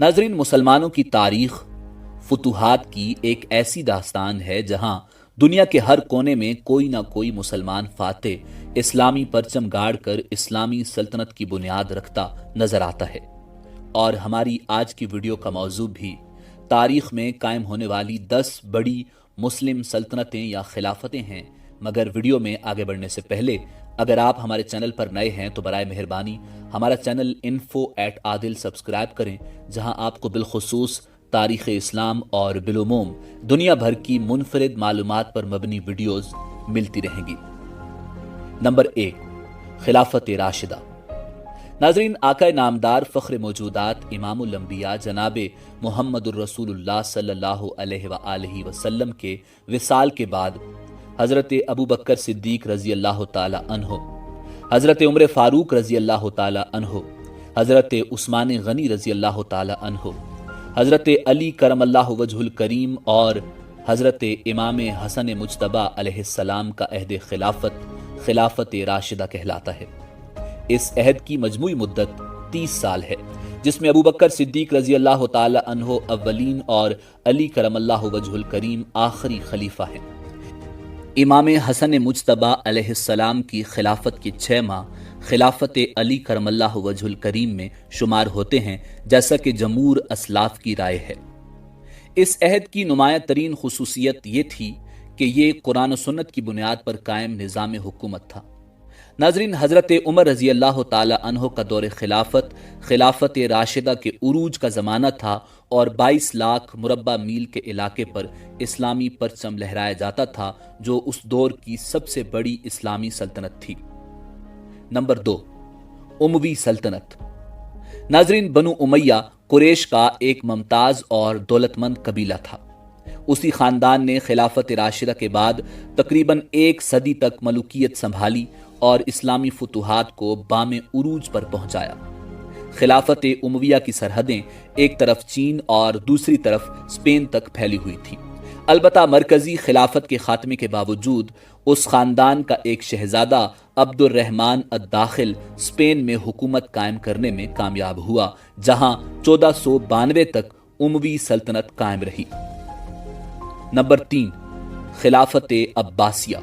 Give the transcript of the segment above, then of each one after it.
नाजरीन, मुसलमानों की तारीख फतूहात की एक ऐसी दास्तान है जहां दुनिया के हर कोने में कोई ना कोई मुसलमान फातेह इस्लामी परचम गाड़ कर इस्लामी सल्तनत की बुनियाद रखता नजर आता है। और हमारी आज की वीडियो का मौजू भी तारीख में कायम होने वाली 10 बड़ी मुस्लिम सल्तनतें या खिलाफतें हैं। मगर वीडियो में आगे बढ़ने से पहले अगर आप हमारे चैनल पर नए हैं तो बराए मेहरबानी हमारा चैनल info@adil सब्सक्राइब करें, जहां आपको बिलखुसूस तारीख़ इस्लाम और बिलुमूम दुनिया भर की मुनफरिद मालूमात पर मबनी वीडियोस मिलती रहेंगी। नंबर 1, खिलाफत राशिदा। नाजरीन, आका नामदार फ़ख्र मौजूदात इमामुल अंबिया जनाब मुहम्मदुर रसूलुल्लाह सल्लल्लाहु अलैहि वसल्लम के विसाल के बाद हज़रत अबू बकर सिद्दीक रज़ी अल्लाह ताला अन्हो, हज़रत उमर फ़ारूक रज़ी अल्लाह ताला अन्हो, हज़रत उस्मान गनी रज़ी अल्लाह ताला अन्हो, हज़रत अली करमल्लाहु वजहुल करीम और हज़रत इमाम हसन मुज्तबा अलैहिस्सलाम का अहद खिलाफत राशिदा कहलाता है। इस अहद की मजमूई मुद्दत 30 साल है, जिसमें अबू बकर सिद्दीक रज़ी अल्लाह ताला अन्हो अव्वलीन और अली करमल्लाहु वजहुल करीम आखिरी खलीफा हैं। इमाम हसन मुज्तबा अलैहिस्सलाम की खिलाफत के 6 माह खिलाफत अली करमल्लाहु वजहुल करीम में शुमार होते हैं, जैसा कि जमहूर असलाफ की राय है। इस अहद की नुमाया तरीन खुसूसियत ये थी कि ये कुरान और सुन्नत की बुनियाद पर कायम निज़ाम हुकूमत था। नाजरीन, हज़रत उमर रज़ी अल्लाह ताला अन्हो का दौर खिलाफत राशिदा के उरूज का ज़माना था और 22 लाख मुरब्बा मील के इलाके पर इस्लामी परचम लहराया जाता था, जो उस दौर की सबसे बड़ी इस्लामी सल्तनत थी। नंबर 2, उमवी सल्तनत। नाजरीन, बनु उमैया कुरैश का एक मुमताज़ और दौलतमंद कबीला था। उसी ख़ानदान ने खिलाफत राशिदा के बाद तकरीबन 1 सदी तक मलूकियत संभाली और इस्लामी फतूहात को बामे उरूज पर पहुंचाया। खिलाफत उमविया की सरहदें एक तरफ चीन और दूसरी तरफ स्पेन तक फैली हुई थी। अलबत्ता मरकजी खिलाफत के खात्मे के बावजूद उस खानदान का एक शहजादा अब्दुर्रहमान अद-दाखिल स्पेन में हुकूमत कायम करने में कामयाब हुआ, जहां 1492 तक उमवी सल्तनत कायम रही। नंबर 3, खिलाफत अब्बासिया।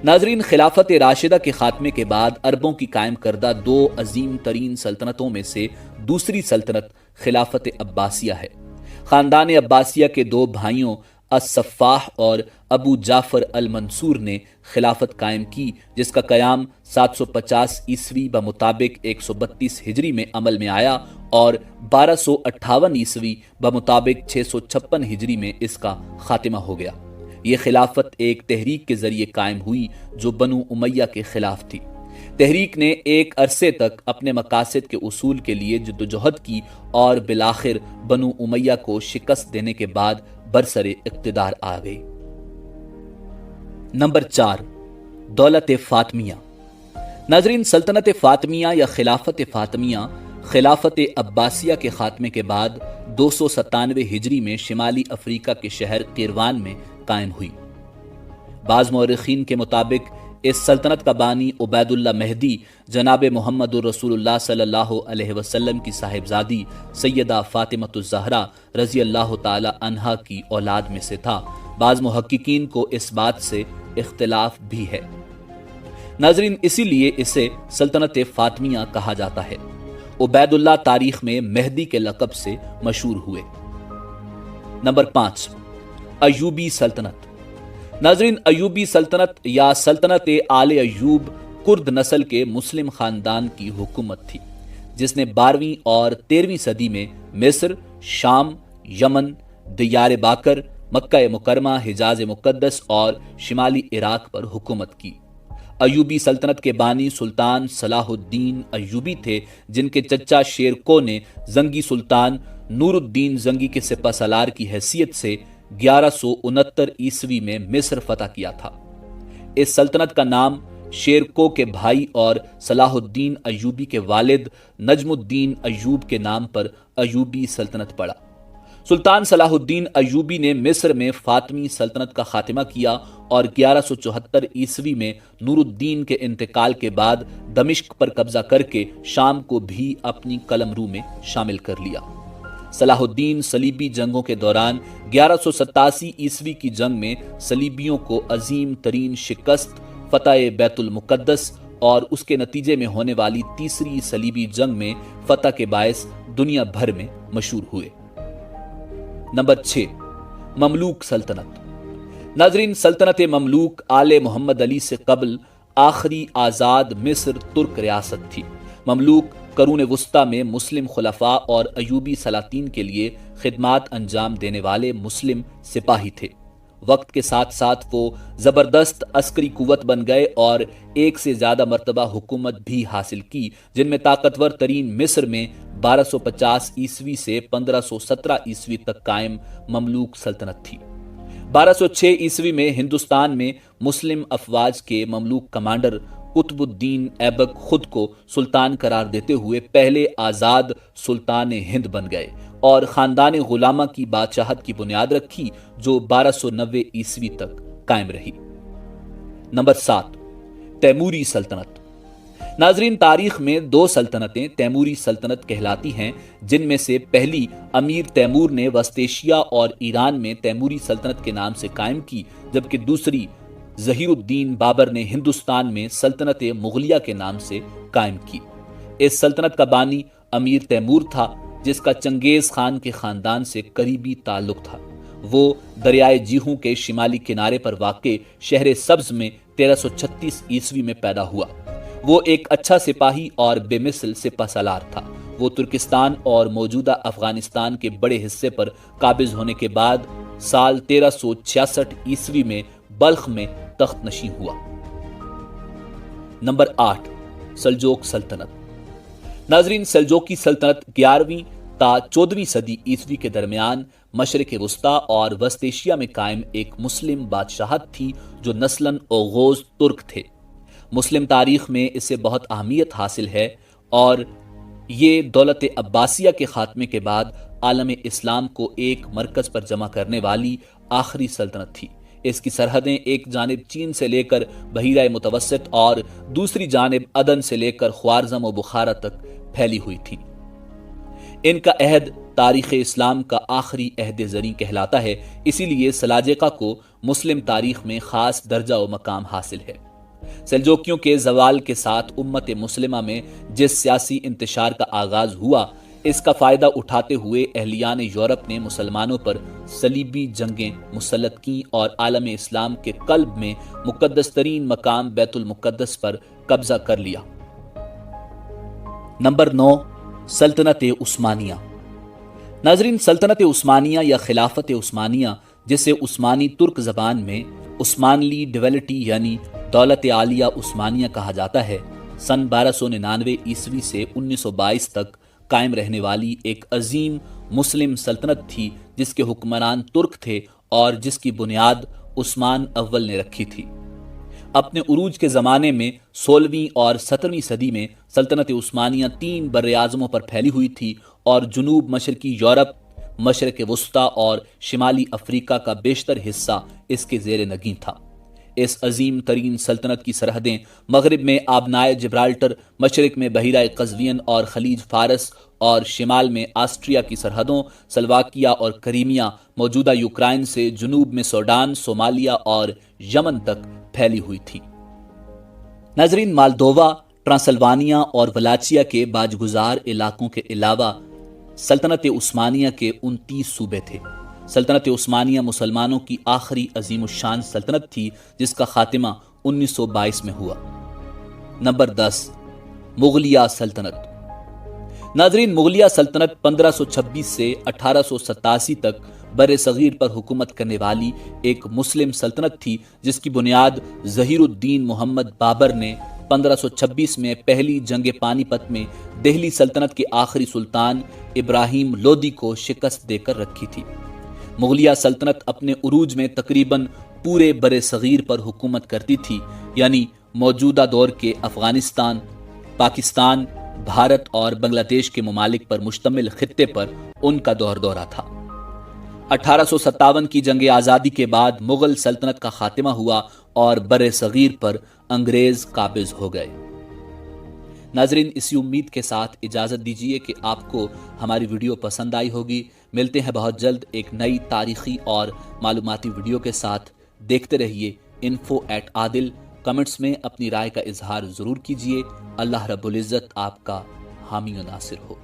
नाजरीन, खिलाफत राशिदा के खात्मे के बाद अरबों की कायम करदा 2 अजीम तरीन सल्तनतों में से दूसरी सल्तनत खिलाफत अब्बासिया है। खानदान अब्बासिया के 2 भाइयों अस-सफ़ाह और अबू जाफर अल-मंसूर ने खिलाफत कायम की, जिसका कयाम 750 ईस्वी बमुताबिक 132 हिजरी में अमल में आया और 1258 ईस्वी बमुताबिक 656 हिजरी में इसका खात्मा हो गया। ये खिलाफत एक तहरीक के जरिए कायम हुई जो बनु उमैया के खिलाफ थी। तहरीक ने एक अरसे तक अपने मकासद के उसूल के लिए जद्दोजहद की और बिलाखिर बनु उमैया को शिकस्त देने के बाद बरसरे इक़्तिदार आ गई। नंबर 4, दौलत फातमिया। नाजरीन, सल्तनत फातमिया या खिलाफत फातमिया खिलाफत अब्बासिया के खात्मे के बाद 297 हिजरी में शिमाली अफ्रीका के शहर क़िरवान में कायम हुई। बाज़ मौरख़ीन के मुताबिक इस सल्तनत का बानी उबैदुल्लाह मेहदी जनाब मुहम्मदुर रसूलुल्लाह सल्लल्लाहु अलैहि वसल्लम की साहिबजादी सैयदा फ़ातिमतुज़ ज़हरा रज़ी अल्लाह ताला अन्हा की औलाद में से था। बाज़ मुहक्किकीन को इस बात से इख्तिलाफ भी है। नाज़रीन, इसीलिए इसे सल्तनत फ़ातमिया कहा जाता है। उबैदुल्लाह तारीख में मेहदी के लक़ब से मशहूर हुए। नंबर 5, अय्यूबी सल्तनत। नाजरीन, अय्यूबी सल्तनत या सल्तनत आले अय्यूब कुर्द नस्ल के मुस्लिम खानदान की हुकूमत थी, जिसने 12वीं और 13वीं सदी में मिस्र, शाम, यमन, दियार बाकर, मक्का मुकरमा, हिजाज मुकद्दस और शिमाली इराक पर हुकूमत की। अय्यूबी सल्तनत के बानी सुल्तान सलाहुद्दीन अय्यूबी थे, जिनके चचा शेरको ने जंगी सुल्तान नूरुद्दीन जंगी के सिपह सलार की हैसियत से 1169 ईस्वी में मिस्र फतह किया था। इस सल्तनत का नाम शेरको के भाई और सलाहुद्दीन अय्यूबी के वालिद नजमुद्दीन अय्यूब के नाम पर अय्यूबी सल्तनत पड़ा। सुल्तान सलाहुद्दीन अय्यूबी ने मिस्र में फातमी सल्तनत का खात्मा किया और 1174 ईस्वी में नूरुद्दीन के इंतकाल के बाद दमिश्क पर कब्जा करके शाम को भी अपनी कलमरू में शामिल कर लिया। صلاح الدین صلیبی جنگوں کے دوران 1187 عیسوی کی جنگ میں صلیبیوں کو عظیم ترین شکست، فتح بیت المقدس اور اس کے نتیجے میں ہونے والی تیسری صلیبی جنگ میں فتح کے باعث دنیا بھر میں مشہور ہوئے۔ نمبر 6، مملوک سلطنت۔ ناظرین، سلطنت مملوک آل محمد علی سے قبل آخری آزاد مصر ترک ریاست تھی۔ مملوک قرون وسطیٰ میں مسلم خلفاء اور ایوبی سلاطین کے لیے خدمات انجام دینے والے مسلم سپاہی تھے۔ وقت کے ساتھ ساتھ وہ زبردست عسکری قوت بن گئے اور ایک سے زیادہ مرتبہ حکومت بھی حاصل کی، جن میں طاقتور ترین مصر میں 1250 عیسوی سے 1517 عیسوی تک قائم مملوک سلطنت تھی۔ 1206 عیسوی میں ہندوستان میں مسلم افواج کے مملوک کمانڈر قطب الدین ایبک خود کو سلطان قرار دیتے ہوئے پہلے آزاد سلطان ہند بن گئے اور خاندان غلامہ کی بادشاہت کی بنیاد رکھی، جو 1290 عیسوی تک قائم رہی۔ نمبر 7، تیموری سلطنت۔ ناظرین، تاریخ میں 2 سلطنتیں تیموری سلطنت کہلاتی ہیں، جن میں سے پہلی امیر تیمور نے وسط ایشیا اور ایران میں تیموری سلطنت کے نام سے قائم کی، جبکہ دوسری ظہیر الدین بابر نے ہندوستان میں سلطنت مغلیہ کے نام سے قائم کی۔ اس سلطنت کا بانی امیر تیمور تھا، جس کا چنگیز خان کے خاندان سے قریبی تعلق تھا۔ وہ دریائے جیہوں کے شمالی کنارے پر واقع شہر سبز میں 1336 عیسوی میں پیدا ہوا۔ وہ ایک اچھا سپاہی اور بے مثل سپہ سالار تھا۔ وہ ترکستان اور موجودہ افغانستان کے بڑے حصے پر قابض ہونے کے بعد سال 1366 عیسوی میں بلخ میں تخت نشین ہوا۔ نمبر 8، سلجوق سلطنت۔ ناظرین، سلجوقی سلطنت 11ویں تا 14ویں صدی عیسوی کے درمیان مشرق وسطیٰ اور وسط ایشیا میں قائم ایک مسلم بادشاہت تھی، جو نسلاً اوغوز ترک تھے۔ مسلم تاریخ میں اس سے بہت اہمیت حاصل ہے اور یہ دولت عباسیہ کے خاتمے کے بعد عالم اسلام کو ایک مرکز پر جمع کرنے والی آخری سلطنت تھی۔ اس کی سرحدیں ایک جانب چین سے لے کر بحیرہ متوسط اور دوسری جانب عدن سے لے کر خوارزم و بخارا تک پھیلی ہوئی تھیں۔ ان کا عہد تاریخ اسلام کا آخری عہد زریں کہلاتا ہے، اسی لیے سلاجقہ کو مسلم تاریخ میں خاص درجہ و مقام حاصل ہے۔ سلجوکیوں کے زوال کے ساتھ امت مسلمہ میں جس سیاسی انتشار کا آغاز ہوا، اس کا فائدہ اٹھاتے ہوئے اہلیان یورپ نے مسلمانوں پر صلیبی جنگیں مسلط کیں اور عالم اسلام کے قلب میں مقدس ترین مقام بیت المقدس پر قبضہ کر لیا۔ نمبر 9، سلطنت عثمانیہ۔ ناظرین، سلطنت عثمانیہ یا خلافت عثمانیہ، جسے عثمانی ترک زبان میں عثمانلی ڈیولٹی یعنی دولت عالیہ عثمانیہ کہا جاتا ہے، سن 1299 عیسوی سے 1922 تک قائم رہنے والی ایک عظیم مسلم سلطنت تھی، جس کے حکمران ترک تھے اور جس کی بنیاد عثمان اول نے رکھی تھی۔ اپنے عروج کے زمانے میں 16ویں اور 17ویں صدی میں سلطنت عثمانیہ 3 براعظموں پر پھیلی ہوئی تھی اور جنوب مشرقی یورپ، مشرق وسطیٰ اور شمالی افریقہ کا بیشتر حصہ اس کے زیر نگین تھا۔ اس عظیم ترین سلطنت کی سرحدیں مغرب میں آبنائے جبرالٹر، مشرق میں بحیرہ قزوین اور خلیج فارس اور شمال میں آسٹریا کی سرحدوں، سلواکیہ اور کریمیا موجودہ یوکرائن سے جنوب میں سوڈان، صومالیہ اور یمن تک پھیلی ہوئی تھی۔ ناظرین، مالدووا، ٹرانسلوانیا اور ولاچیا کے باجگزار علاقوں کے علاوہ سلطنت عثمانیہ کے 29 صوبے تھے۔ سلطنت عثمانیہ مسلمانوں کی آخری عظیم الشان سلطنت تھی، جس کا خاتمہ 1922 میں ہوا۔ نمبر 10، مغلیہ سلطنت۔ ناظرین، مغلیہ سلطنت 1526 سے 1887 تک بر صغیر پر حکومت کرنے والی ایک مسلم سلطنت تھی، جس کی بنیاد ظہیر الدین محمد بابر نے 1526 میں پہلی جنگ پانی پت میں دہلی سلطنت کے آخری سلطان ابراہیم لودھی کو شکست دے کر رکھی تھی۔ مغلیہ سلطنت اپنے عروج میں تقریباً پورے بر صغیر پر حکومت کرتی تھی، یعنی موجودہ دور کے افغانستان، پاکستان، بھارت اور بنگلہ دیش کے ممالک پر مشتمل خطے پر ان کا دورہ تھا۔ 1857 کی جنگ آزادی کے بعد مغل سلطنت کا خاتمہ ہوا اور بر صغیر پر انگریز قابض ہو گئے۔ ناظرین، اسی امید کے ساتھ اجازت دیجیے کہ آپ کو ہماری ویڈیو پسند آئی ہوگی۔ ملتے ہیں بہت جلد ایک نئی تاریخی اور معلوماتی ویڈیو کے ساتھ۔ دیکھتے رہیے info@adil۔ کمنٹس میں اپنی رائے کا اظہار ضرور کیجیے۔ اللہ رب العزت آپ کا حامی و ناصر ہو۔